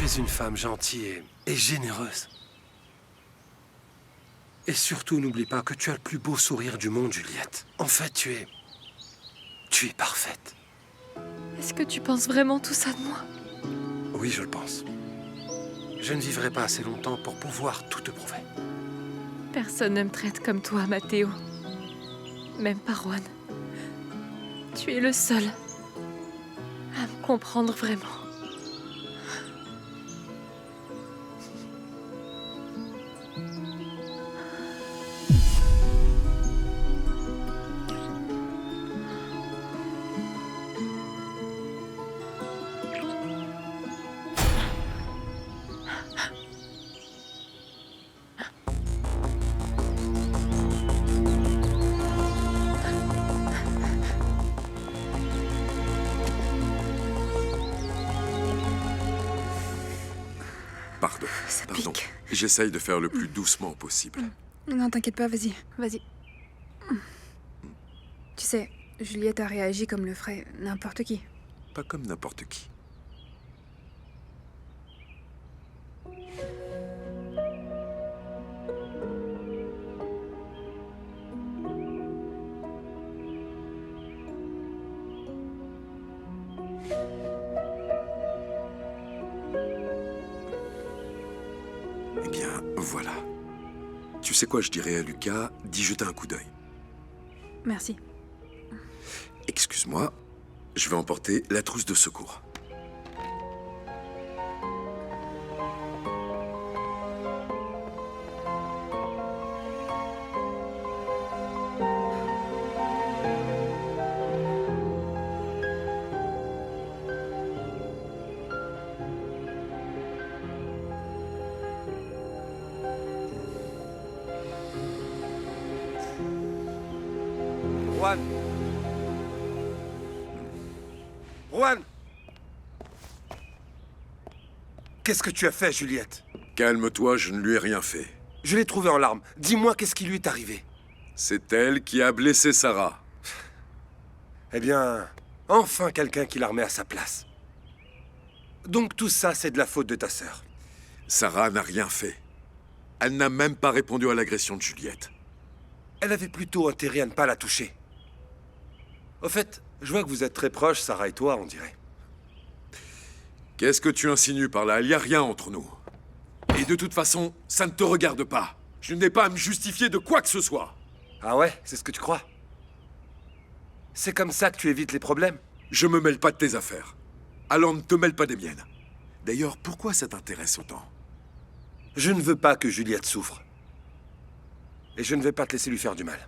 Tu es une femme gentille et généreuse. Et surtout, n'oublie pas que tu as le plus beau sourire du monde, Juliette. En fait, tu es parfaite. Est-ce que tu penses vraiment tout ça de moi? Oui, je le pense. Je ne vivrai pas assez longtemps pour pouvoir tout te prouver. Personne ne me traite comme toi, Mathéo. Même pas Juan. Tu es le seul à me comprendre vraiment. Pardon. Ça Pardon. pique. J'essaye de faire le plus doucement possible. Non, t'inquiète pas, vas-y, vas-y. Tu sais, Juliette a réagi comme le ferait n'importe qui. Pas comme n'importe qui. Eh bien, voilà. Tu sais quoi, je dirais à Lucas, d'y jeter un coup d'œil. Merci. Excuse-moi, je vais emporter la trousse de secours. Juan! Juan! Qu'est-ce que tu as fait, Juliette? Calme-toi, je ne lui ai rien fait. Je l'ai trouvée en larmes. Dis-moi qu'est-ce qui lui est arrivé. C'est elle qui a blessé Sarah. Eh bien, enfin quelqu'un qui la remet à sa place. Donc tout ça, c'est de la faute de ta sœur. Sarah n'a rien fait. Elle n'a même pas répondu à l'agression de Juliette. Elle avait plutôt intérêt à ne pas la toucher. Au fait, je vois que vous êtes très proches, Sarah et toi, on dirait. Qu'est-ce que tu insinues par là? Il n'y a rien entre nous. Et de toute façon, ça ne te regarde pas. Je n'ai pas à me justifier de quoi que ce soit. Ah ouais, c'est ce que tu crois? C'est comme ça que tu évites les problèmes? Je me mêle pas de tes affaires. Alors ne te mêle pas des miennes. D'ailleurs, pourquoi ça t'intéresse autant? Je ne veux pas que Juliette souffre. Et je ne vais pas te laisser lui faire du mal.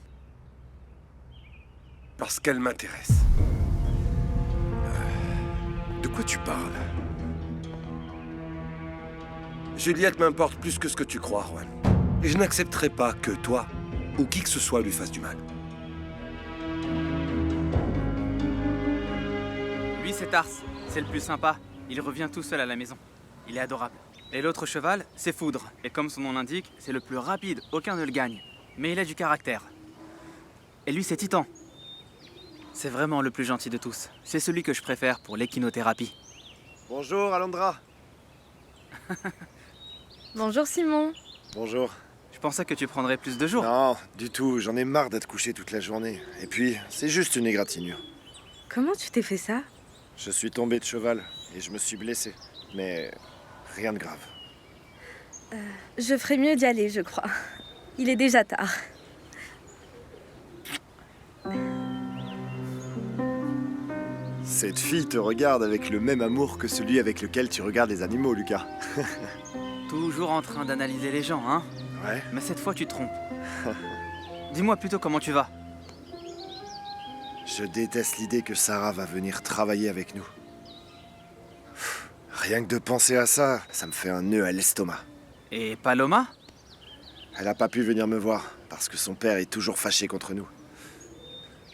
Parce qu'elle m'intéresse. De quoi tu parles? Juliette m'importe plus que ce que tu crois, Juan. Et je n'accepterai pas que toi, ou qui que ce soit, lui fasse du mal. Lui, c'est Tars. C'est le plus sympa. Il revient tout seul à la maison. Il est adorable. Et l'autre cheval, c'est Foudre. Et comme son nom l'indique, c'est le plus rapide. Aucun ne le gagne. Mais il a du caractère. Et lui, c'est Titan. C'est vraiment le plus gentil de tous. C'est celui que je préfère pour l'équinothérapie. Bonjour, Alondra. Bonjour Simon. Bonjour. Je pensais que tu prendrais plus de jours. Non, du tout. J'en ai marre d'être couché toute la journée. Et puis, c'est juste une égratignure. Comment tu t'es fait ça? Je suis tombé de cheval et je me suis blessé. Mais rien de grave. Je ferais mieux d'y aller, je crois. Il est déjà tard. Cette fille te regarde avec le même amour que celui avec lequel tu regardes les animaux, Lucas. Toujours en train d'analyser les gens, hein? Ouais. Mais cette fois, tu te trompes. Dis-moi plutôt comment tu vas. Je déteste l'idée que Sarah va venir travailler avec nous. Rien que de penser à ça, ça me fait un nœud à l'estomac. Et Paloma? Elle a pas pu venir me voir, parce que son père est toujours fâché contre nous.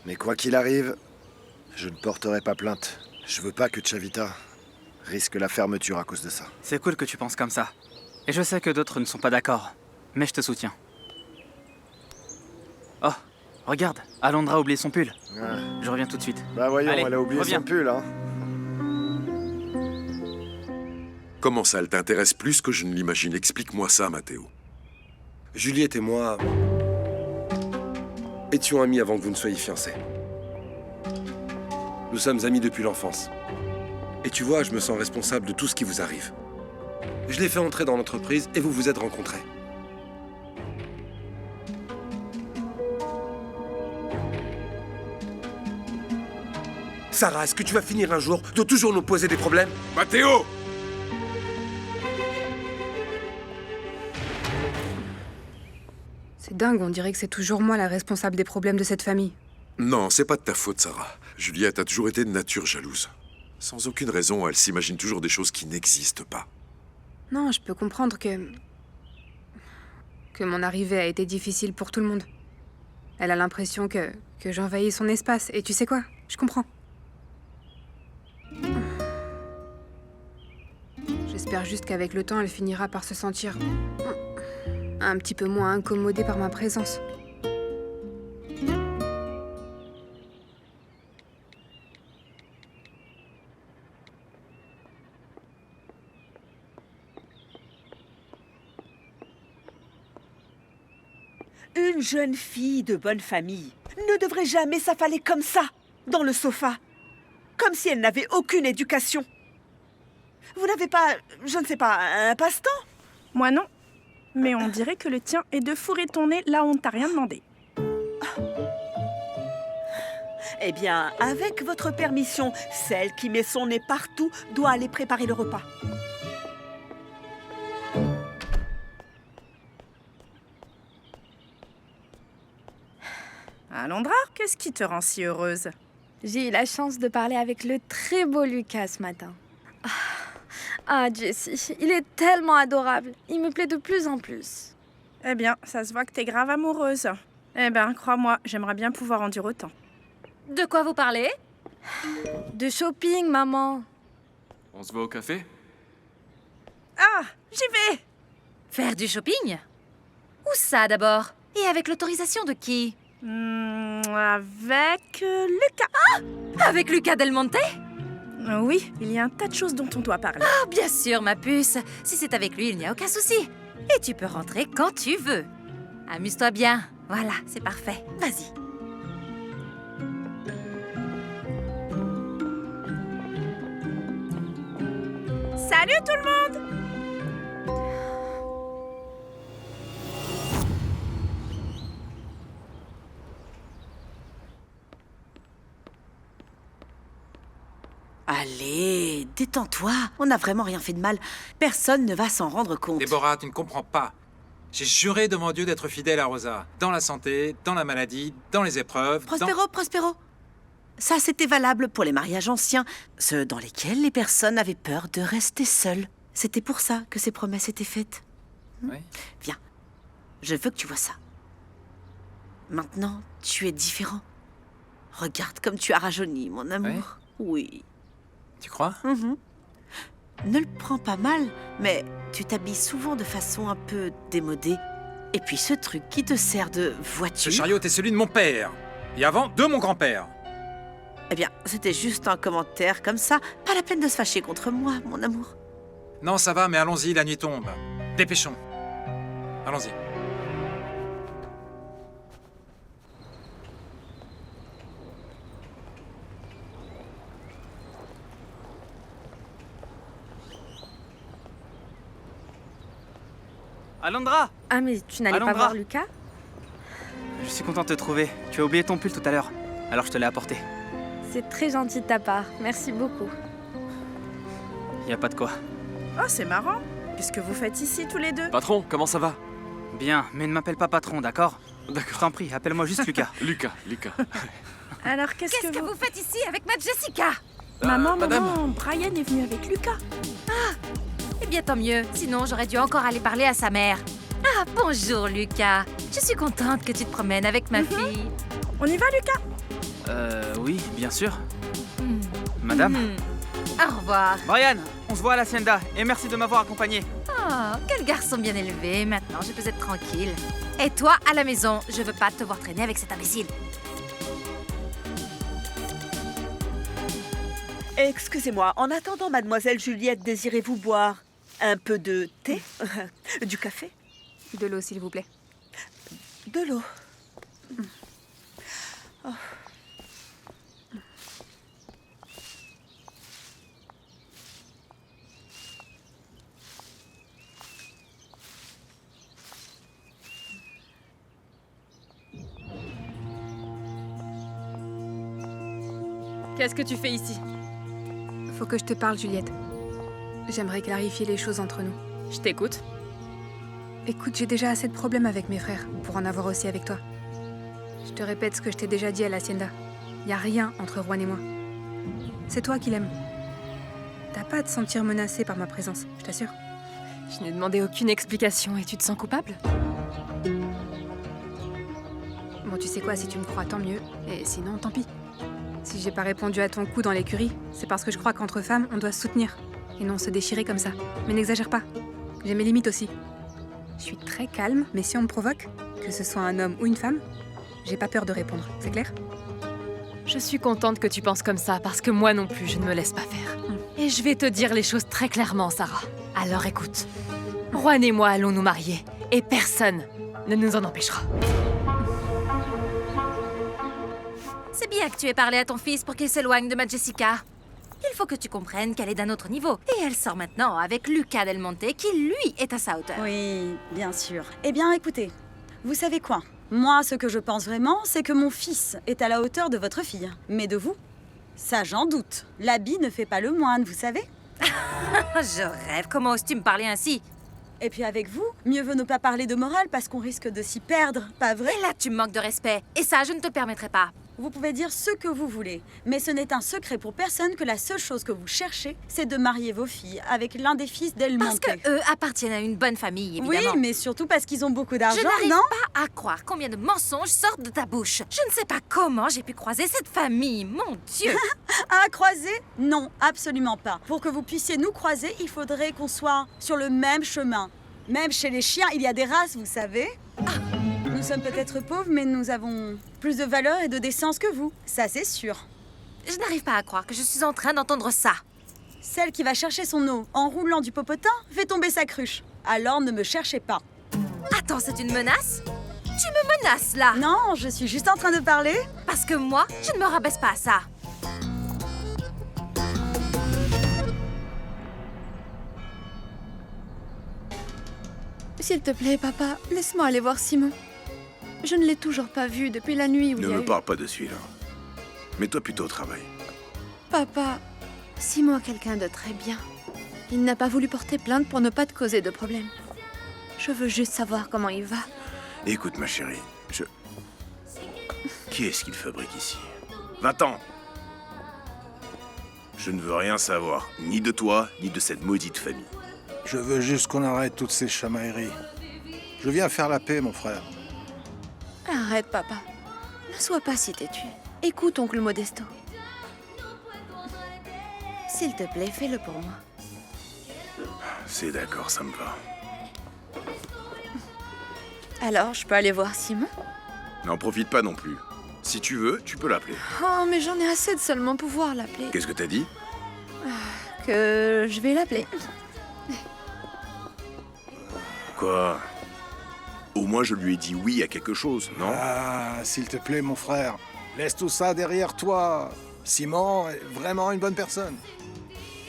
Mais quoi qu'il arrive, je ne porterai pas plainte. Je veux pas que Chavita risque la fermeture à cause de ça. C'est cool que tu penses comme ça. Et je sais que d'autres ne sont pas d'accord. Mais je te soutiens. Oh, regarde, Alondra a oublié son pull. Ouais. Je reviens tout de suite. Bah voyons, Allez, elle a oublié reviens. son pull, hein. Comment ça, elle t'intéresse plus que je ne l'imagine? Explique-moi ça, Matteo. Juliette et moi étions amis avant que vous ne soyez fiancés. Nous sommes amis depuis l'enfance. Et tu vois, je me sens responsable de tout ce qui vous arrive. Je l'ai fait entrer dans l'entreprise et vous vous êtes rencontrés. Sarah, est-ce que tu vas finir un jour de toujours nous poser des problèmes? Matteo! C'est dingue, on dirait que c'est toujours moi la responsable des problèmes de cette famille. Non, c'est pas de ta faute, Sarah. Juliette a toujours été de nature jalouse. Sans aucune raison, elle s'imagine toujours des choses qui n'existent pas. Non, je peux comprendre que mon arrivée a été difficile pour tout le monde. Elle a l'impression que j'envahis son espace. Et tu sais quoi? Je comprends. J'espère juste qu'avec le temps, elle finira par se sentir un petit peu moins incommodée par ma présence. Une jeune fille de bonne famille ne devrait jamais s'affaler comme ça, dans le sofa. Comme si elle n'avait aucune éducation. Vous n'avez pas, je ne sais pas, un passe-temps? Moi non. Mais on dirait que le tien est de fourrer ton nez là où on ne t'a rien demandé. Eh bien, avec votre permission, celle qui met son nez partout doit aller préparer le repas. Alondra, qu'est-ce qui te rend si heureuse? J'ai eu la chance de parler avec le très beau Lucas ce matin. Ah, Jessie, il est tellement adorable. Il me plaît de plus en plus. Eh bien, ça se voit que t'es grave amoureuse. Eh ben, crois-moi, j'aimerais bien pouvoir en dire autant. De quoi vous parlez? De shopping, maman. On se voit au café? Ah, j'y vais! Faire du shopping? Où ça d'abord? Et avec l'autorisation de qui? Avec Lucas. Avec Lucas Del Monte? Oui, il y a un tas de choses dont on doit parler. Ah, bien sûr, ma puce. Si c'est avec lui, il n'y a aucun souci. Et tu peux rentrer quand tu veux. Amuse-toi bien. Voilà, c'est parfait. Vas-y. Salut tout le monde! Allez, détends-toi. On n'a vraiment rien fait de mal. Personne ne va s'en rendre compte. Déborah, tu ne comprends pas. J'ai juré devant Dieu d'être fidèle à Rosa. Dans la santé, dans la maladie, dans les épreuves, Prospero. Ça, c'était valable pour les mariages anciens, ceux dans lesquels les personnes avaient peur de rester seules. C'était pour ça que ces promesses étaient faites. Oui. Viens, je veux que tu vois ça. Maintenant, tu es différent. Regarde comme tu as rajeuni, mon amour. Oui. Tu crois? Ne le prends pas mal, mais tu t'habilles souvent de façon un peu démodée. Et puis ce truc qui te sert de voiture... Ce chariot était celui de mon père. Et avant, de mon grand-père. Eh bien, c'était juste un commentaire comme ça. Pas la peine de se fâcher contre moi, mon amour. Non, ça va, mais allons-y, la nuit tombe. Dépêchons. Allons-y. Alondra! Ah, mais tu n'allais pas Alondra. voir Lucas? Je suis content de te trouver. Tu as oublié ton pull tout à l'heure. Alors je te l'ai apporté. C'est très gentil de ta part. Merci beaucoup. Y a pas de quoi. Oh, c'est marrant. Qu'est-ce que vous faites ici tous les deux? Patron, comment ça va? Bien, mais ne m'appelle pas patron, d'accord? D'accord. Je t'en prie, appelle-moi juste Lucas. Lucas. Alors, qu'est-ce que vous... faites ici avec ma Jessica? Maman, madame. Brian est venu avec Lucas. Eh bien, tant mieux. Sinon, j'aurais dû encore aller parler à sa mère. Ah, bonjour, Lucas. Je suis contente que tu te promènes avec ma fille. On y va, Lucas? Oui, bien sûr. Madame? Au revoir. Brian, on se voit à l'hacienda et merci de m'avoir accompagné. Oh, quel garçon bien élevé. Maintenant, je peux être tranquille. Et toi, à la maison, je veux pas te voir traîner avec cet imbécile. Excusez-moi, en attendant, mademoiselle Juliette, désirez-vous boire? Un peu de thé? Du café? De l'eau, s'il vous plaît. De l'eau. Qu'est-ce que tu fais ici? Faut que je te parle, Juliette. J'aimerais clarifier les choses entre nous. Je t'écoute. Écoute, j'ai déjà assez de problèmes avec mes frères, pour en avoir aussi avec toi. Je te répète ce que je t'ai déjà dit à l'Hacienda. Y a rien entre Juan et moi. C'est toi qui l'aimes. T'as pas à te sentir menacée par ma présence, je t'assure. Je n'ai demandé aucune explication et tu te sens coupable? Bon, tu sais quoi, si tu me crois, tant mieux. Et sinon, tant pis. Si j'ai pas répondu à ton coup dans l'écurie, c'est parce que je crois qu'entre femmes, on doit se soutenir. Et non se déchirer comme ça. Mais n'exagère pas. J'ai mes limites aussi. Je suis très calme, mais si on me provoque, que ce soit un homme ou une femme, j'ai pas peur de répondre, c'est clair? Je suis contente que tu penses comme ça, parce que moi non plus, je ne me laisse pas faire. Et je vais te dire les choses très clairement, Sarah. Alors écoute, Juan et moi allons nous marier, et personne ne nous en empêchera. C'est bien que tu aies parlé à ton fils pour qu'il s'éloigne de ma Jessica. Il faut que tu comprennes qu'elle est d'un autre niveau. Et elle sort maintenant avec Luca Del Monte, qui, lui, est à sa hauteur. Oui, bien sûr. Eh bien, écoutez, vous savez quoi? Moi, ce que je pense vraiment, c'est que mon fils est à la hauteur de votre fille. Mais de vous, ça j'en doute. L'habit ne fait pas le moine, vous savez? Je rêve, comment oses-tu me parler ainsi? Et puis avec vous, mieux vaut ne pas parler de morale parce qu'on risque de s'y perdre, pas vrai? Et là, tu me manques de respect. Et ça, je ne te permettrai pas. Vous pouvez dire ce que vous voulez, mais ce n'est un secret pour personne que la seule chose que vous cherchez, c'est de marier vos filles avec l'un des fils Del Monte. Parce que eux appartiennent à une bonne famille, évidemment. Oui, mais surtout parce qu'ils ont beaucoup d'argent, Je n'arrive non? pas à croire combien de mensonges sortent de ta bouche. Je ne sais pas comment j'ai pu croiser cette famille, mon Dieu. À croiser? Non, absolument pas. Pour que vous puissiez nous croiser, il faudrait qu'on soit sur le même chemin. Même chez les chiens, il y a des races, vous savez. Nous sommes peut-être pauvres, mais nous avons plus de valeur et de décence que vous. Ça, c'est sûr. Je n'arrive pas à croire que je suis en train d'entendre ça. Celle qui va chercher son eau en roulant du popotin fait tomber sa cruche. Alors ne me cherchez pas. Attends, c'est une menace? Tu me menaces, là? Non, je suis juste en train de parler. Parce que moi, je ne me rabaisse pas à ça. S'il te plaît, papa, laisse-moi aller voir Simon. Je ne l'ai toujours pas vu depuis la nuit où Ne il y a me eu... parle pas de celui-là. Mets-toi plutôt au travail. Papa, Simon est quelqu'un de très bien. Il n'a pas voulu porter plainte pour ne pas te causer de problème. Je veux juste savoir comment il va. Écoute, ma chérie, Qui est-ce qu'il fabrique ici? Va-t'en! Je ne veux rien savoir, ni de toi, ni de cette maudite famille. Je veux juste qu'on arrête toutes ces chamailleries. Je viens faire la paix, mon frère. Arrête, papa. Ne sois pas si têtu. Écoute, oncle Modesto. S'il te plaît, fais-le pour moi. C'est d'accord, ça me va. Alors, je peux aller voir Simon? N'en profite pas non plus. Si tu veux, tu peux l'appeler. Oh, mais j'en ai assez de seulement pouvoir l'appeler. Qu'est-ce que t'as dit? Que je vais l'appeler. Quoi? Au moins je lui ai dit oui à quelque chose, non? Ah, s'il te plaît, mon frère. Laisse tout ça derrière toi. Simon est vraiment une bonne personne.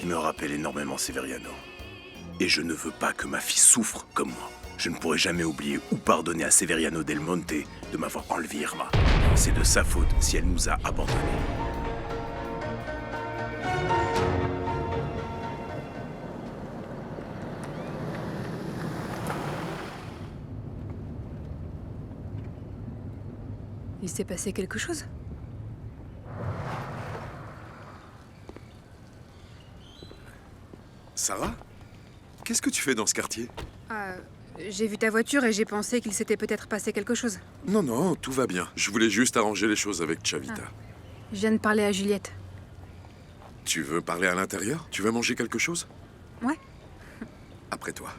Il me rappelle énormément Severiano. Et je ne veux pas que ma fille souffre comme moi. Je ne pourrai jamais oublier ou pardonner à Severiano Del Monte de m'avoir enlevé Irma. C'est de sa faute si elle nous a abandonnés. Il s'est passé quelque chose? Sarah? Qu'est-ce que tu fais dans ce quartier? J'ai vu ta voiture et j'ai pensé qu'il s'était peut-être passé quelque chose. Non, non, tout va bien. Je voulais juste arranger les choses avec Chavita. Je viens de parler à Juliette. Tu veux parler à l'intérieur? Tu veux manger quelque chose? Ouais. Après toi.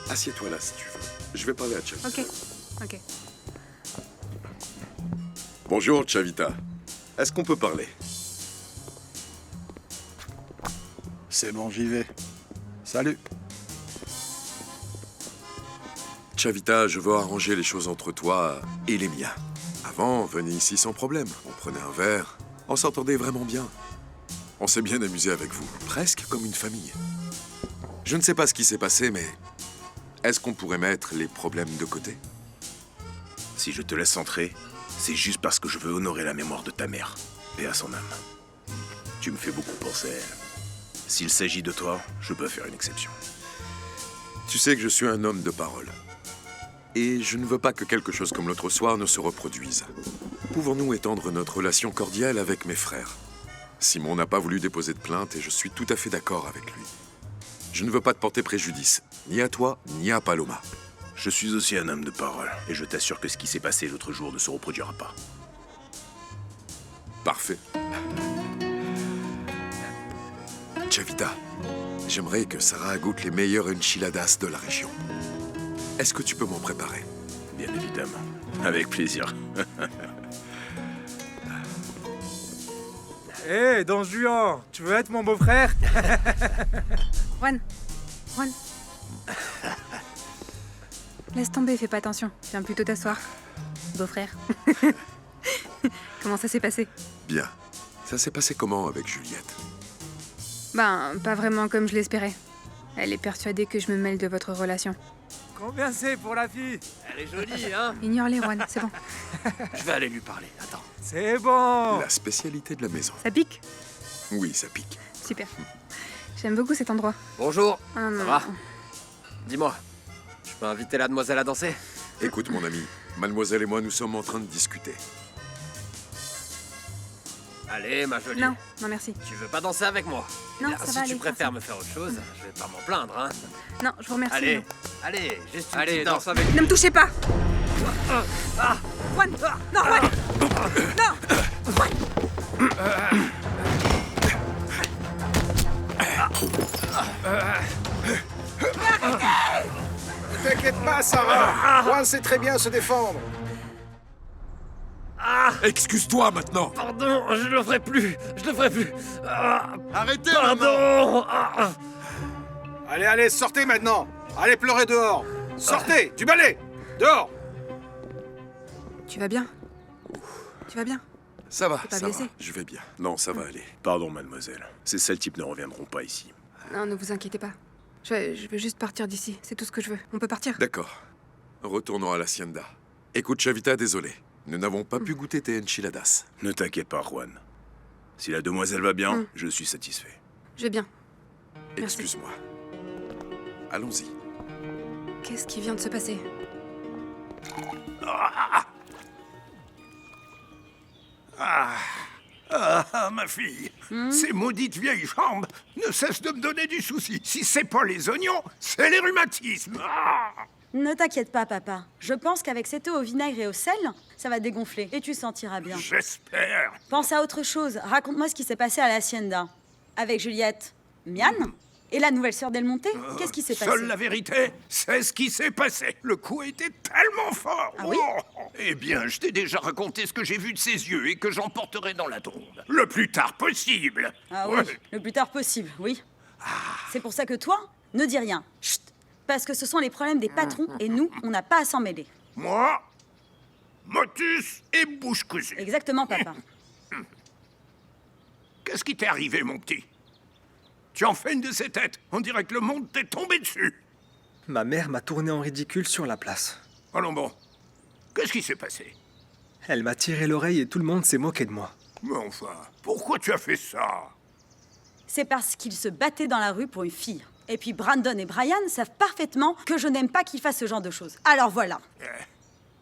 Assieds-toi là si tu veux. Je vais parler à Chavita. Ok, ok. Bonjour, Chavita. Est-ce qu'on peut parler? C'est bon, j'y vais. Salut. Chavita, je veux arranger les choses entre toi et les miens. Avant, on venait ici sans problème. On prenait un verre. On s'entendait vraiment bien. On s'est bien amusé avec vous. Presque comme une famille. Je ne sais pas ce qui s'est passé, mais... Est-ce qu'on pourrait mettre les problèmes de côté? Si je te laisse entrer, c'est juste parce que je veux honorer la mémoire de ta mère. Paix à son âme. Tu me fais beaucoup penser à elle. S'il s'agit de toi, je peux faire une exception. Tu sais que je suis un homme de parole. Et je ne veux pas que quelque chose comme l'autre soir ne se reproduise. Pouvons-nous étendre notre relation cordiale avec mes frères? Simon n'a pas voulu déposer de plainte et je suis tout à fait d'accord avec lui. Je ne veux pas te porter préjudice, ni à toi, ni à Paloma. Je suis aussi un homme de parole, et je t'assure que ce qui s'est passé l'autre jour ne se reproduira pas. Parfait. Chavita, j'aimerais que Sarah goûte les meilleures enchiladas de la région. Est-ce que tu peux m'en préparer? Bien évidemment. Avec plaisir. Hé, Don Juan, tu veux être mon beau-frère? Juan. Laisse tomber, fais pas attention. Viens plutôt t'asseoir. Beau-frère. Comment ça s'est passé? Bien. Ça s'est passé comment avec Juliette? Ben, pas vraiment comme je l'espérais. Elle est persuadée que je me mêle de votre relation. Combien c'est pour la fille? Elle est jolie, hein? Ignore-les, Juan, c'est bon. Je vais aller lui parler, attends. C'est bon! La spécialité de la maison. Ça pique? Oui, ça pique. Super. J'aime beaucoup cet endroit. Bonjour, Ah, non, ça va? non. Dis-moi, je peux inviter la demoiselle à danser? Écoute, mon ami, mademoiselle et moi, nous sommes en train de discuter. Allez, ma jolie. Non, non merci. Tu veux pas danser avec moi? Non, Bien, ça si va tu aller, préfères merci. me faire autre chose, je vais pas m'en plaindre, hein. Non, je vous remercie. Allez, non. allez, juste une Allez, petite danse danse. avec. Ne me touchez pas! Ah, Juan! Non, Juan! Non! Ne t'inquiète pas, Sarah. Juan sait très bien se défendre. Excuse-toi maintenant. pardon, je le ferai plus, je le ferai plus. Ah, Arrêtez, pardon. Allez, allez, sortez maintenant. Allez pleurer dehors. Sortez, du balai. Dehors. Tu vas bien? Tu vas bien? Ça va, T'es pas ça blessé? va. Je vais bien. Non, ça va aller. Pardon, mademoiselle. Ces sales types ne reviendront pas ici. Non, ne vous inquiétez pas. Je veux juste partir d'ici, c'est tout ce que je veux. On peut partir? D'accord. Retournons à l'hacienda. Écoute, Chavita, désolé. Nous n'avons pas pu goûter tes enchiladas. Ne t'inquiète pas, Juan. Si la demoiselle va bien, je suis satisfait. Je vais bien. Merci. Excuse-moi. Allons-y. Qu'est-ce qui vient de se passer? Ah, ma fille, ces maudites vieilles jambes ne cessent de me donner du souci. Si c'est pas les oignons, c'est les rhumatismes. Ne t'inquiète pas, papa. Je pense qu'avec cette eau au vinaigre et au sel, ça va dégonfler et tu sentiras bien. J'espère. Pense à autre chose. Raconte-moi ce qui s'est passé à l'hacienda. Avec Juliette, Mian et la nouvelle sœur Del Monte. Qu'est-ce qui s'est passé? Seule la vérité, c'est ce qui s'est passé. Le coup était tellement fort. Ah oui? Eh bien, je t'ai déjà raconté ce que j'ai vu de ses yeux et que j'emporterai dans la tombe. Le plus tard possible. Ah oui, le plus tard possible, oui. C'est pour ça que toi, ne dis rien. Chut. Parce que ce sont les problèmes des patrons et nous, on n'a pas à s'en mêler. Moi, motus et bouche cousue. Exactement, papa. Qu'est-ce qui t'est arrivé, mon petit? Tu en fais une de ces têtes. On dirait que le monde t'est tombé dessus. Ma mère m'a tourné en ridicule sur la place. Allons bon. Qu'est-ce qui s'est passé? Elle m'a tiré l'oreille et tout le monde s'est moqué de moi. Mais enfin, pourquoi tu as fait ça? C'est parce qu'ils se battaient dans la rue pour une fille. Et puis Brandon et Brian savent parfaitement que je n'aime pas qu'ils fassent ce genre de choses. Alors voilà.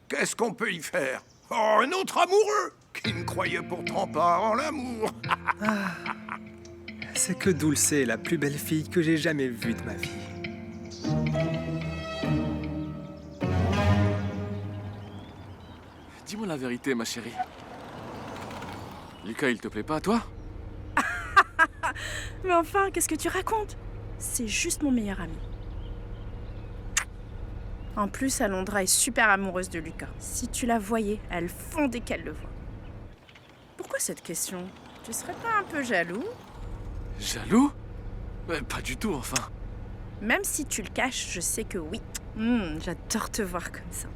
Qu'est-ce qu'on peut y faire? Oh, un autre amoureux qui ne croyait pourtant pas en l'amour. C'est que Dulce est la plus belle fille que j'ai jamais vue de ma vie. Dis-moi la vérité, ma chérie. Lucas, il te plaît pas, toi? Mais enfin, qu'est-ce que tu racontes? C'est juste mon meilleur ami. En plus, Alondra est super amoureuse de Lucas. Si tu la voyais, elle fond dès qu'elle le voit. Pourquoi cette question? Tu serais pas un peu jaloux? Jaloux? Pas du tout, enfin. Même si tu le caches, je sais que oui. J'adore te voir comme ça.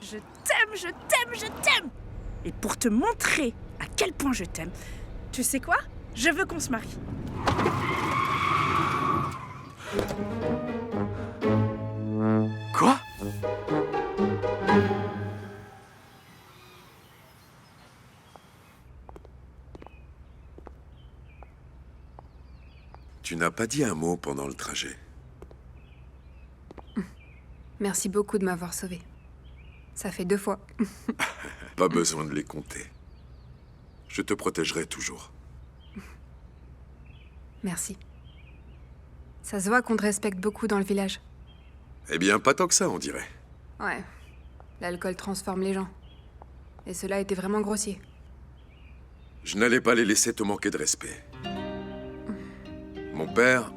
Je t'aime, je t'aime, je t'aime! Et pour te montrer à quel point je t'aime, tu sais quoi? Je veux qu'on se marie. Quoi? Tu n'as pas dit un mot pendant le trajet. Merci beaucoup de m'avoir sauvé. Ça fait 2 fois. Pas besoin de les compter. Je te protégerai toujours. Merci. Ça se voit qu'on te respecte beaucoup dans le village. Eh bien, pas tant que ça, on dirait. Ouais. L'alcool transforme les gens. Et cela était vraiment grossier. Je n'allais pas les laisser te manquer de respect. Mon père,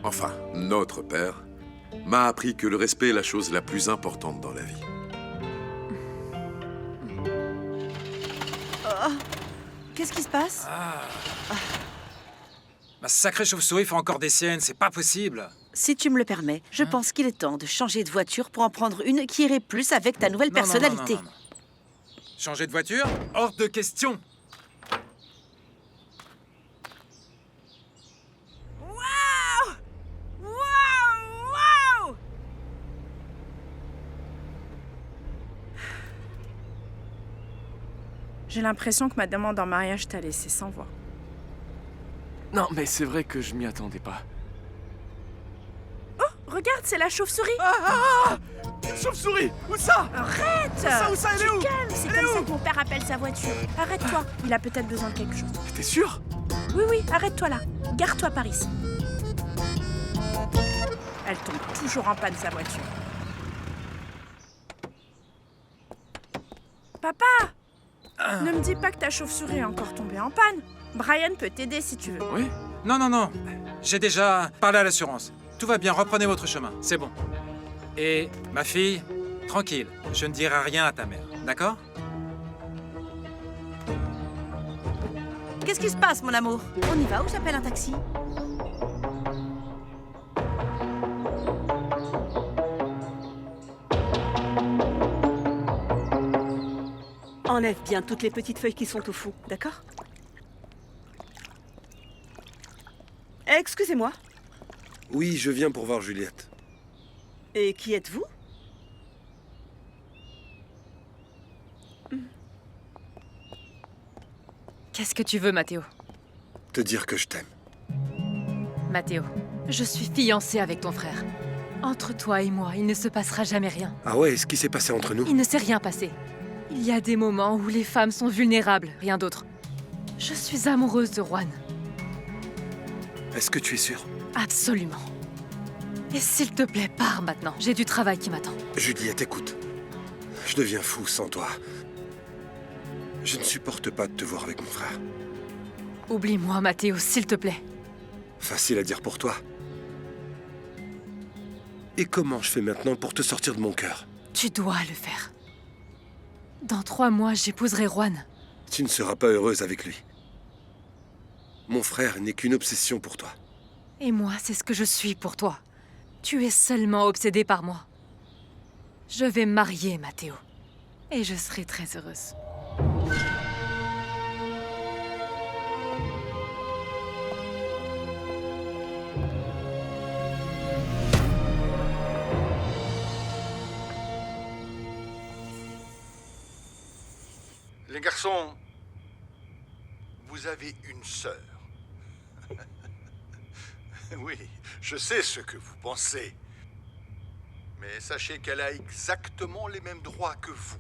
enfin, notre père, m'a appris que le respect est la chose la plus importante dans la vie. Oh, qu'est-ce qui se passe? Ma sacrée chauve-souris fait encore des siennes, c'est pas possible. Si tu me le permets, je pense qu'il est temps de changer de voiture pour en prendre une qui irait plus avec ta nouvelle personnalité. Non. Changer de voiture? Hors de question. Waouh! Waouh! J'ai l'impression que ma demande en mariage t'a laissé sans voix. Non, mais c'est vrai que je m'y attendais pas. Oh, regarde, c'est la chauve-souris. Une chauve-souris! Où ça? Arrête! Où ça, elle est où? Calme, c'est comme ça que mon père appelle sa voiture. Arrête-toi, il a peut-être besoin de quelque chose. T'es sûr? Oui, arrête-toi là. Garde-toi par ici. Elle tombe toujours en panne, sa voiture. Papa! Ne me dis pas que ta chauve-souris est encore tombée en panne. Brian peut t'aider si tu veux. Oui? Non. J'ai déjà parlé à l'assurance. Tout va bien, reprenez votre chemin, c'est bon. Et, ma fille, tranquille, je ne dirai rien à ta mère, d'accord? Qu'est-ce qui se passe, mon amour? On y va ou j'appelle un taxi? Enlève bien toutes les petites feuilles qui sont au fond, d'accord? Excusez-moi, Oui, je viens pour voir Juliette. et qui êtes-vous? Qu'est-ce que tu veux, Mathéo? Te dire que je t'aime. Mathéo, je suis fiancée avec ton frère. Entre toi et moi, il ne se passera jamais rien. Ah ouais, ce qui s'est passé entre nous? Il ne s'est rien passé. Il y a des moments où les femmes sont vulnérables, rien d'autre. Je suis amoureuse de Juan. Est-ce que tu es sûr? Absolument. Et s'il te plaît, pars maintenant. J'ai du travail qui m'attend. Juliette, écoute. Je deviens fou sans toi. Je ne supporte pas de te voir avec mon frère. Oublie-moi, Mathéo, s'il te plaît. Facile à dire pour toi. Et comment je fais maintenant pour te sortir de mon cœur? Tu dois le faire. Dans 3 mois, j'épouserai Juan. Tu ne seras pas heureuse avec lui. Mon frère n'est qu'une obsession pour toi. Et moi, c'est ce que je suis pour toi. Tu es seulement obsédé par moi. Je vais me marier, Mathéo. Et je serai très heureuse. Les garçons, vous avez une sœur. Oui, je sais ce que vous pensez. Mais sachez qu'elle a exactement les mêmes droits que vous.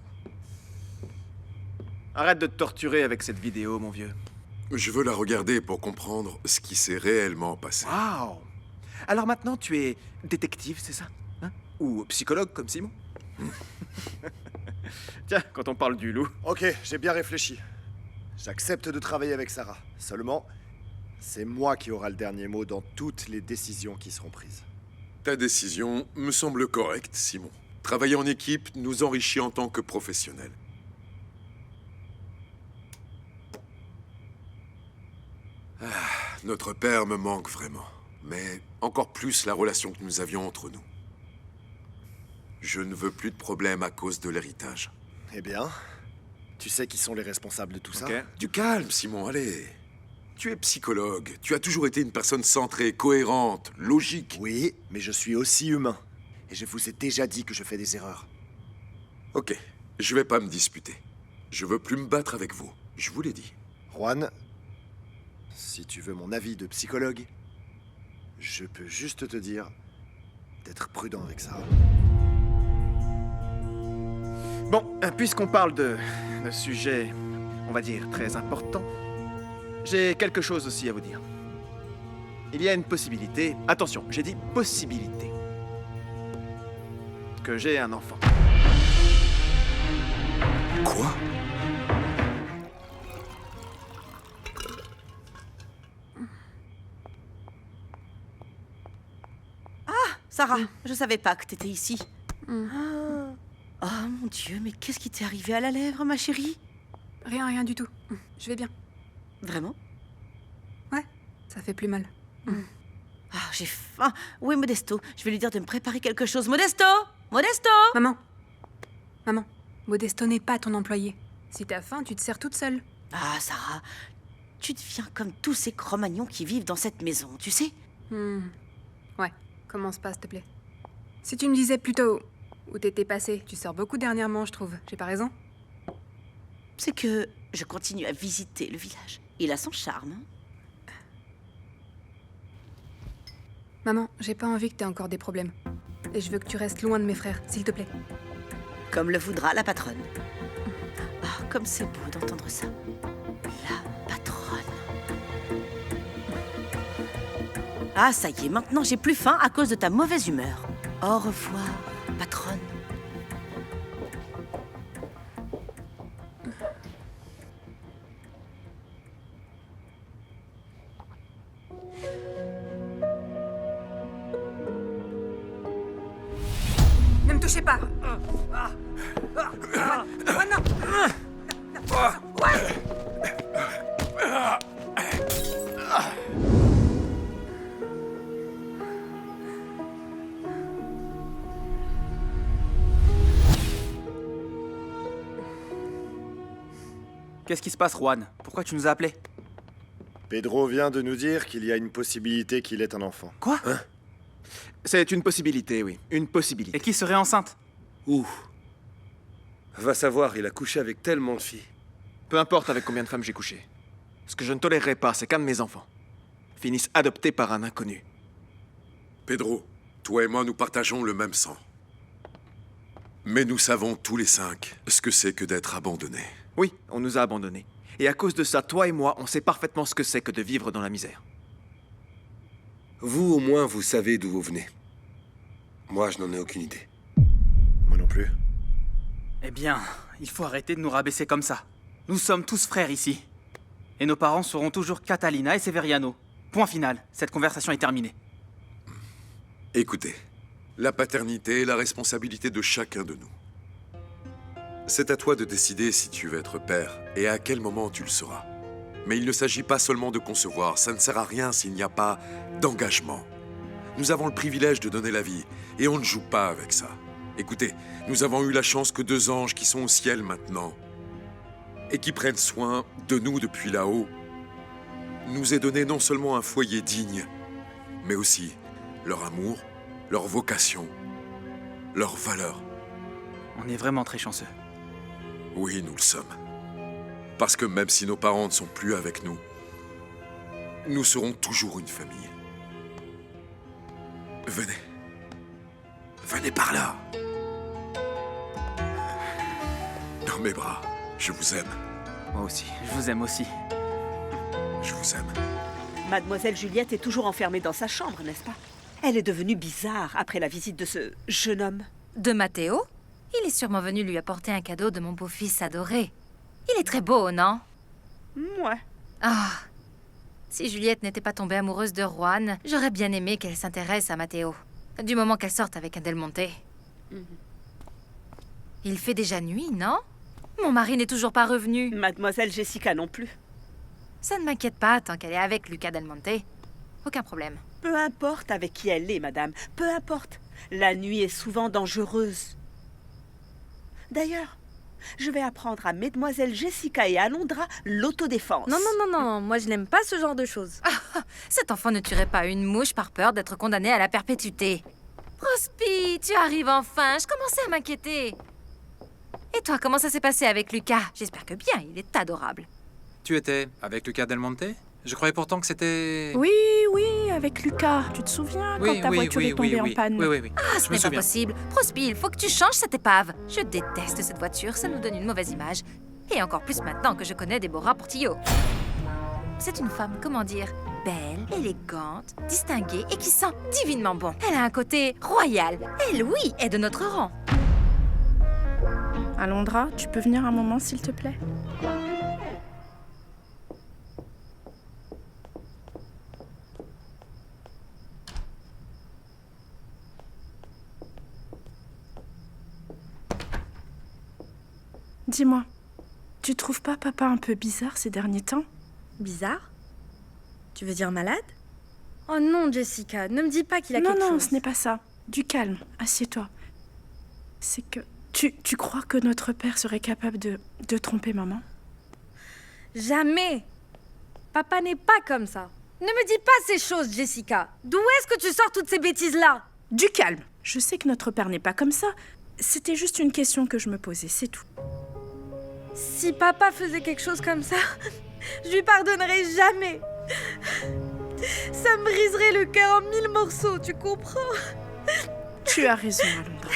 Arrête de te torturer avec cette vidéo, mon vieux. Je veux la regarder pour comprendre ce qui s'est réellement passé. Waouh! Alors maintenant, tu es détective, c'est ça? Hein? Ou psychologue comme Simon? Tiens, quand on parle du loup... Ok, j'ai bien réfléchi. J'accepte de travailler avec Sarah. Seulement, c'est moi qui aura le dernier mot dans toutes les décisions qui seront prises. Ta décision me semble correcte, Simon. Travailler en équipe nous enrichit en tant que professionnels. Notre père me manque vraiment. Mais encore plus la relation que nous avions entre nous. Je ne veux plus de problèmes à cause de l'héritage. Eh bien, tu sais qui sont les responsables de tout ça? Du calme, Simon, allez. Tu es psychologue. Tu as toujours été une personne centrée, cohérente, logique. Oui, mais je suis aussi humain. Et je vous ai déjà dit que je fais des erreurs. Ok, je vais pas me disputer. Je veux plus me battre avec vous. Je vous l'ai dit. Juan, si tu veux mon avis de psychologue, je peux juste te dire d'être prudent avec ça. Bon, puisqu'on parle de sujets, on va dire, très importants, j'ai quelque chose aussi à vous dire. Il y a une possibilité, attention, j'ai dit possibilité, que j'ai un enfant. Quoi? Sarah, je savais pas que t'étais ici. Oh mon Dieu, mais qu'est-ce qui t'est arrivé à la lèvre, ma chérie? Rien du tout. Je vais bien. Vraiment? Ouais, ça fait plus mal. Ah, j'ai faim. Où est Modesto? Je vais lui dire de me préparer quelque chose. Modesto! Modesto! Maman, Modesto n'est pas ton employé. Si t'as faim, tu te sers toute seule. Ah, Sarah, tu deviens comme tous ces Cro-Magnons qui vivent dans cette maison, tu sais? Ouais, commence pas, s'il te plaît. Si tu me disais plutôt où t'étais passé, tu sors beaucoup dernièrement, je trouve. J'ai pas raison? C'est que je continue à visiter le village. Il a son charme. Hein? Maman, j'ai pas envie que t'aies encore des problèmes. Et je veux que tu restes loin de mes frères, s'il te plaît. Comme le voudra la patronne. Ah, comme c'est beau d'entendre ça. La patronne. Ah, ça y est, maintenant j'ai plus faim à cause de ta mauvaise humeur. Au revoir, patronne. Ne me touchez pas! Qu'est-ce qui se passe, Juan? Pourquoi tu nous as appelés? Pedro vient de nous dire qu'il y a une possibilité qu'il ait un enfant. Quoi? C'est une possibilité, oui. Une possibilité. Et qui serait enceinte? Où? Va savoir, il a couché avec tellement de filles. Peu importe avec combien de femmes j'ai couché. Ce que je ne tolérerai pas, c'est qu'un de mes enfants finisse adopté par un inconnu. Pedro, toi et moi, nous partageons le même sang. Mais nous savons tous les 5 ce que c'est que d'être abandonnés. Oui, on nous a abandonnés. Et à cause de ça, toi et moi, on sait parfaitement ce que c'est que de vivre dans la misère. Vous, au moins, vous savez d'où vous venez. Moi, je n'en ai aucune idée. Moi non plus. Eh bien, il faut arrêter de nous rabaisser comme ça. Nous sommes tous frères ici. Et nos parents seront toujours Catalina et Severiano. Point final, cette conversation est terminée. Écoutez, la paternité est la responsabilité de chacun de nous. C'est à toi de décider si tu veux être père et à quel moment tu le seras. Mais il ne s'agit pas seulement de concevoir, ça ne sert à rien s'il n'y a pas d'engagement. Nous avons le privilège de donner la vie et on ne joue pas avec ça. Écoutez, nous avons eu la chance que 2 anges qui sont au ciel maintenant et qui prennent soin de nous depuis là-haut nous aient donné non seulement un foyer digne, mais aussi leur amour, leur vocation, leurs valeurs. On est vraiment très chanceux. Oui, nous le sommes. Parce que même si nos parents ne sont plus avec nous, nous serons toujours une famille. Venez. Venez par là. Dans mes bras. Je vous aime. Moi aussi. Je vous aime aussi. Je vous aime. Mademoiselle Juliette est toujours enfermée dans sa chambre, n'est-ce pas? Elle est devenue bizarre après la visite de ce jeune homme. De Matteo? Il est sûrement venu lui apporter un cadeau de mon beau-fils adoré. Il est très beau, non? Ouais. Ah! Si Juliette n'était pas tombée amoureuse de Juan, j'aurais bien aimé qu'elle s'intéresse à Matteo. Du moment qu'elle sorte avec un Del Monte. Il fait déjà nuit, non? Mon mari n'est toujours pas revenu. Mademoiselle Jessica non plus. Ça ne m'inquiète pas tant qu'elle est avec Luca Del Monte. Aucun problème. Peu importe avec qui elle est, madame. Peu importe. La nuit est souvent dangereuse. D'ailleurs, je vais apprendre à Mademoiselle Jessica et Alondra l'autodéfense. Non, non, non, non, moi je n'aime pas ce genre de choses. Cet enfant ne tuerait pas une mouche par peur d'être condamné à la perpétuité. Prospi, tu arrives enfin. Je commençais à m'inquiéter. Et toi, comment ça s'est passé avec Lucas? J'espère que bien, il est adorable. Tu étais avec Luca Del Monte? Je croyais pourtant que c'était... Oui, oui, avec Lucas. Tu te souviens quand ta voiture est tombée en panne? Oui. Ah, ce n'est pas possible. Prospi, il faut que tu changes cette épave. Je déteste cette voiture, ça nous donne une mauvaise image. Et encore plus maintenant que je connais Déborah Portillo. C'est une femme, comment dire, belle, élégante, distinguée et qui sent divinement bon. Elle a un côté royal. Elle, oui, est de notre rang. Alondra, tu peux venir un moment, s'il te plaît? Dis-moi, tu trouves pas papa un peu bizarre ces derniers temps? Bizarre? Tu veux dire malade? Oh non, Jessica, ne me dis pas qu'il a quelque chose. Non, ce n'est pas ça. Du calme, assieds-toi. C'est que... Tu crois que notre père serait capable de tromper maman? Jamais! Papa n'est pas comme ça. Ne me dis pas ces choses, Jessica. D'où est-ce que tu sors toutes ces bêtises-là? Du calme! Je sais que notre père n'est pas comme ça. C'était juste une question que je me posais, c'est tout. Si papa faisait quelque chose comme ça, je lui pardonnerais jamais. Ça me briserait le cœur en 1000 morceaux, tu comprends? Tu as raison, Alondra.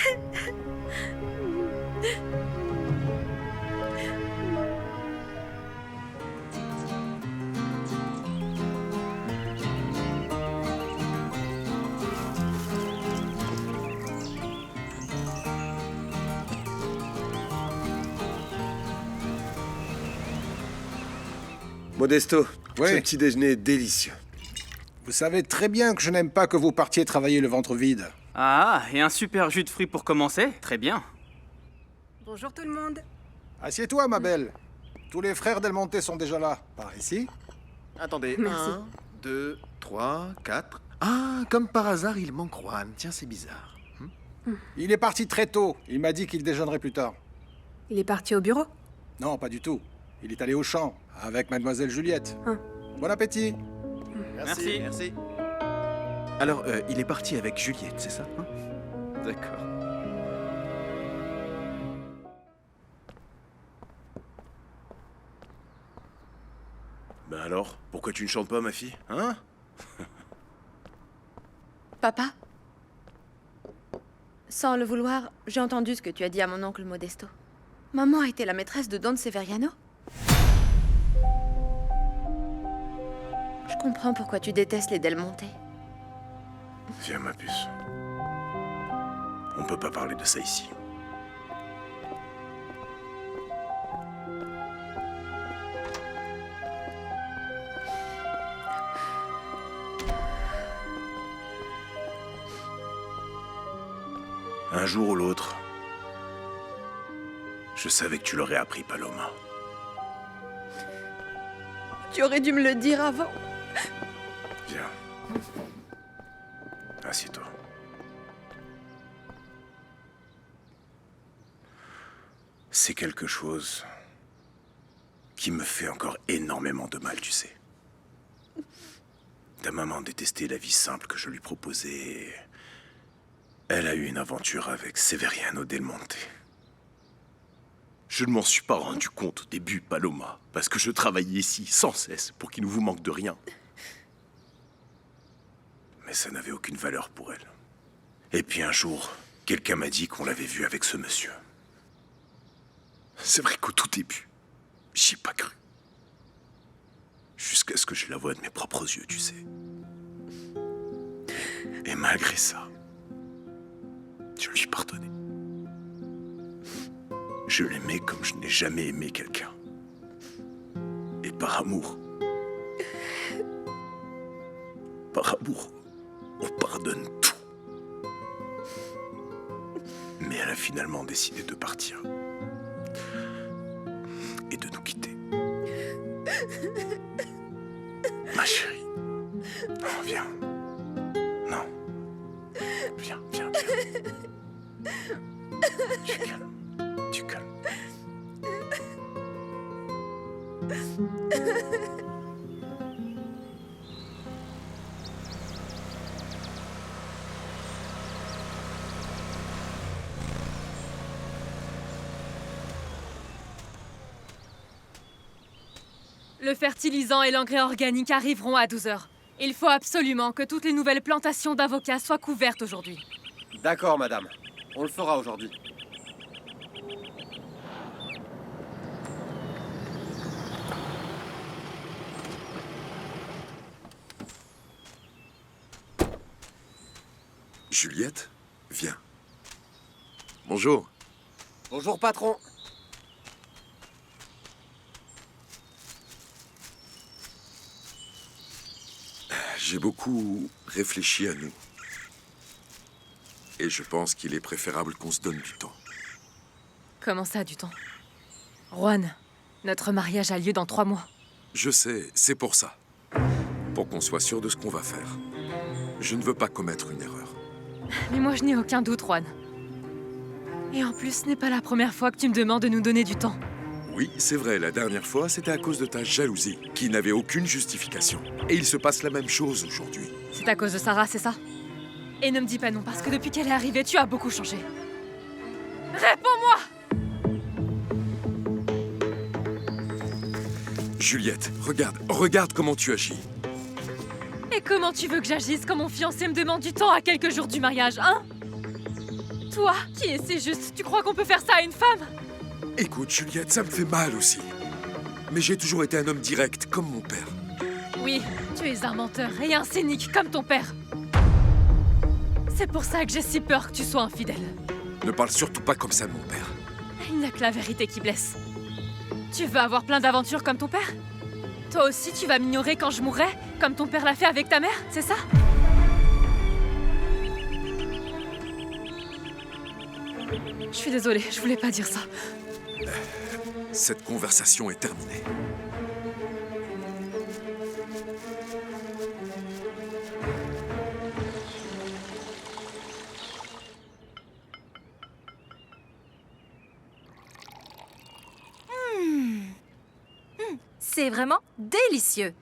Modesto, Oui. ce petit déjeuner est délicieux. Vous savez très bien que je n'aime pas que vous partiez travailler le ventre vide. Ah, et un super jus de fruits pour commencer? Très bien. Bonjour tout le monde. Assieds-toi, ma belle. Tous les frères Del Monte sont déjà là. Par ici. Attendez, Merci. 1, 2, 3, 4. Ah, comme par hasard, il manque Juan. Tiens, c'est bizarre. Il est parti très tôt. Il m'a dit qu'il déjeunerait plus tard. Il est parti au bureau? Non, pas du tout. Il est allé au champ avec mademoiselle Juliette. Ah. Bon appétit. Merci. Alors, il est parti avec Juliette, c'est ça hein? D'accord. Ben alors, pourquoi tu ne chantes pas, ma fille? Hein? Papa? Sans le vouloir, j'ai entendu ce que tu as dit à mon oncle Modesto. Maman a été la maîtresse de Don Severiano? Je comprends pourquoi tu détestes les Del Monte. Viens, ma puce. On peut pas parler de ça ici. Un jour ou l'autre, je savais que tu l'aurais appris, Paloma. Tu aurais dû me le dire avant. Viens. Assieds-toi. C'est quelque chose qui me fait encore énormément de mal, tu sais. Ta maman détestait la vie simple que je lui proposais. Elle a eu une aventure avec Severiano Del Monte. Je ne m'en suis pas rendu compte au début, Paloma, parce que je travaillais ici sans cesse pour qu'il ne vous manque de rien. Mais ça n'avait aucune valeur pour elle. Et puis un jour, quelqu'un m'a dit qu'on l'avait vu avec ce monsieur. C'est vrai qu'au tout début, j'y ai pas cru. Jusqu'à ce que je la voie de mes propres yeux, tu sais. Et malgré ça, je lui pardonnais. Je l'aimais comme je n'ai jamais aimé quelqu'un. Et par amour, on pardonne tout. Mais elle a finalement décidé de partir. Et de nous quitter. Le fertilisant et l'engrais organique arriveront à 12 h. Il faut absolument que toutes les nouvelles plantations d'avocats soient couvertes aujourd'hui. D'accord, madame. On le fera aujourd'hui. Juliette, viens. Bonjour. Bonjour, patron. J'ai beaucoup réfléchi à nous. Et je pense qu'il est préférable qu'on se donne du temps. Comment ça, du temps? Juan, notre mariage a lieu dans 3 mois. Je sais, c'est pour ça. Pour qu'on soit sûr de ce qu'on va faire. Je ne veux pas commettre une erreur. Mais moi, je n'ai aucun doute, Juan. Et en plus, ce n'est pas la première fois que tu me demandes de nous donner du temps. Oui, c'est vrai, la dernière fois, c'était à cause de ta jalousie, qui n'avait aucune justification. Et il se passe la même chose aujourd'hui. C'est à cause de Sarah, c'est ça? Et ne me dis pas non, parce que depuis qu'elle est arrivée, tu as beaucoup changé. Réponds-moi! Juliette, regarde comment tu agis. Et comment tu veux que j'agisse quand mon fiancé me demande du temps à quelques jours du mariage, hein? Toi, qui es si juste, tu crois qu'on peut faire ça à une femme? Écoute, Juliette, ça me fait mal aussi. Mais j'ai toujours été un homme direct, comme mon père. Oui, tu es un menteur et un cynique comme ton père. C'est pour ça que j'ai si peur que tu sois infidèle. Ne parle surtout pas comme ça de mon père. Il n'y a que la vérité qui blesse. Tu veux avoir plein d'aventures comme ton père? Toi aussi, tu vas m'ignorer quand je mourrai, comme ton père l'a fait avec ta mère, c'est ça? Je suis désolée, je voulais pas dire ça. Cette conversation est terminée. C'est vraiment délicieux.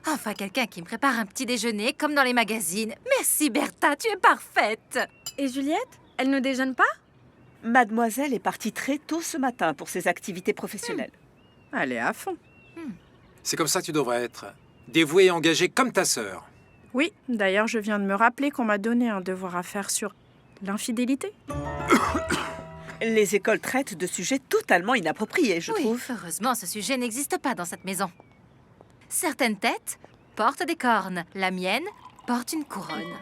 Enfin, quelqu'un qui me prépare un petit déjeuner comme dans les magazines. Merci Bertha, tu es parfaite. Et Juliette, elle ne déjeune pas? Mademoiselle est partie très tôt ce matin pour ses activités professionnelles. Elle est à fond. C'est comme ça que tu devrais être. Dévouée et engagée comme ta sœur. Oui, d'ailleurs, je viens de me rappeler qu'on m'a donné un devoir à faire sur l'infidélité. Les écoles traitent de sujets totalement inappropriés, je trouve. Heureusement, ce sujet n'existe pas dans cette maison. Certaines têtes portent des cornes. La mienne porte une couronne.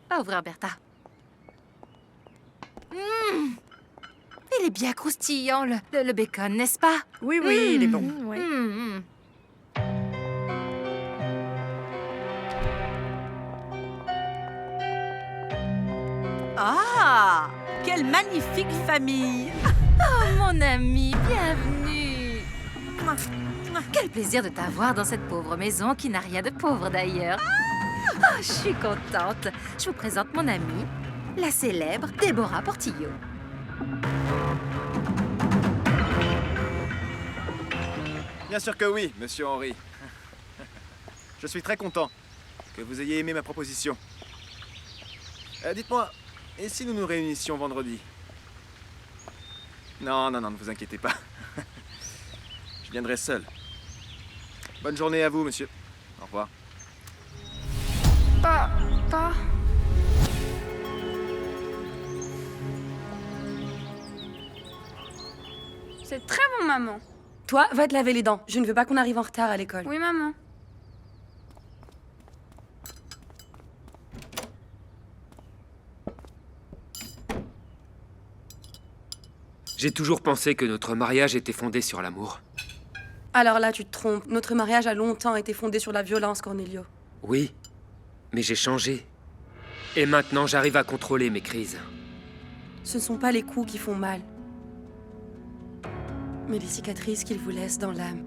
Va ouvrir, Bertha. Il est bien croustillant, le bacon, n'est-ce pas? Oui, il est bon. Ah! Quelle magnifique famille! Oh, mon ami, bienvenue! Quel plaisir de t'avoir dans cette pauvre maison qui n'a rien de pauvre d'ailleurs. Oh, je suis contente. Je vous présente mon amie, la célèbre Déborah Portillo. Bien sûr que oui, monsieur Henry. Je suis très content que vous ayez aimé ma proposition. Dites-moi, et si nous nous réunissions vendredi? Non, ne vous inquiétez pas. Je viendrai seul. Bonne journée à vous, monsieur. Au revoir. Pas. C'est très bon, maman. Toi, va te laver les dents. Je ne veux pas qu'on arrive en retard à l'école. Oui, maman. J'ai toujours pensé que notre mariage était fondé sur l'amour. Alors là, tu te trompes. Notre mariage a longtemps été fondé sur la violence, Cornelio. Oui, mais j'ai changé. Et maintenant, j'arrive à contrôler mes crises. Ce ne sont pas les coups qui font mal, mais les cicatrices qu'ils vous laissent dans l'âme.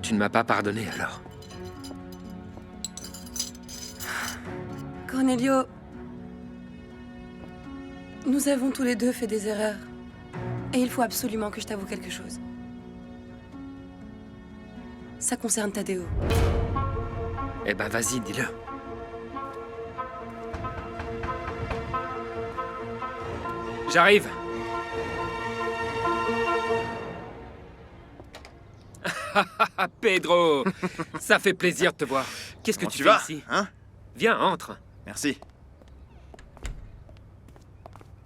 Tu ne m'as pas pardonné, alors? Cornelio, Nous avons tous les deux fait des erreurs. Et il faut absolument que je t'avoue quelque chose. Ça concerne Tadeo. Eh ben, vas-y, dis-le. J'arrive. Pedro, ça fait plaisir de te voir. Qu'est-ce que Comment tu tu fais vas, ici? hein? Viens, entre. Merci.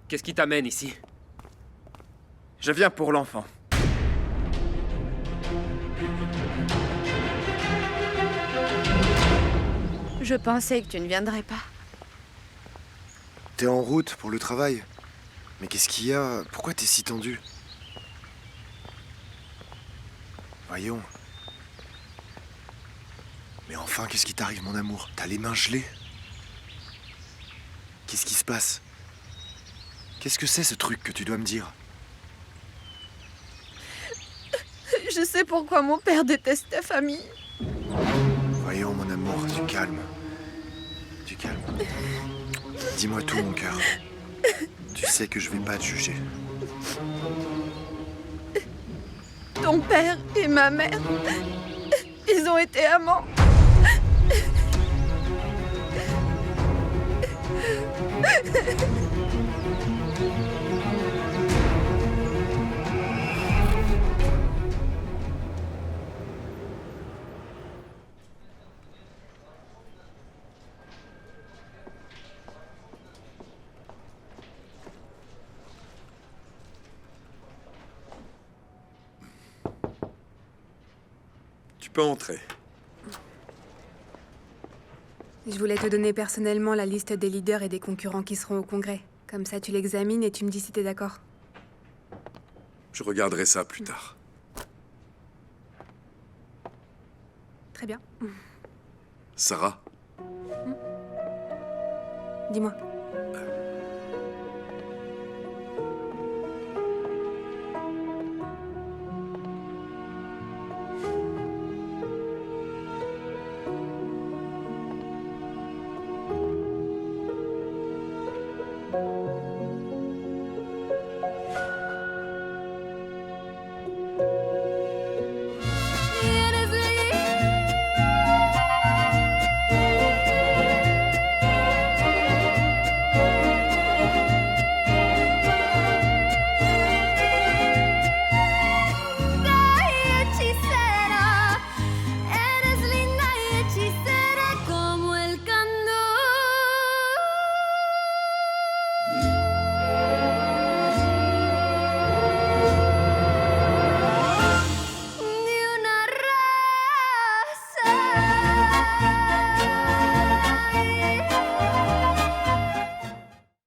Qu'est-ce qui t'amène ici? Je viens pour l'enfant. Je pensais que tu ne viendrais pas. T'es en route pour le travail. Mais qu'est-ce qu'il y a? Pourquoi t'es si tendu? Voyons. Mais enfin, qu'est-ce qui t'arrive, mon amour? T'as les mains gelées? Qu'est-ce qui se passe? Qu'est-ce que c'est, ce truc que tu dois me dire? Je sais pourquoi mon père déteste ta famille. Voyons, mon amour, du calme. Du calme. Dis-moi tout, mon cœur. Tu sais que je vais pas te juger. Ton père et ma mère, ils ont été amants. Tu peux entrer. Je voulais te donner personnellement la liste des leaders et des concurrents qui seront au congrès. Comme ça, tu l'examines et tu me dis si t'es d'accord. Je regarderai ça plus tard. Très bien. Sarah, Dis-moi.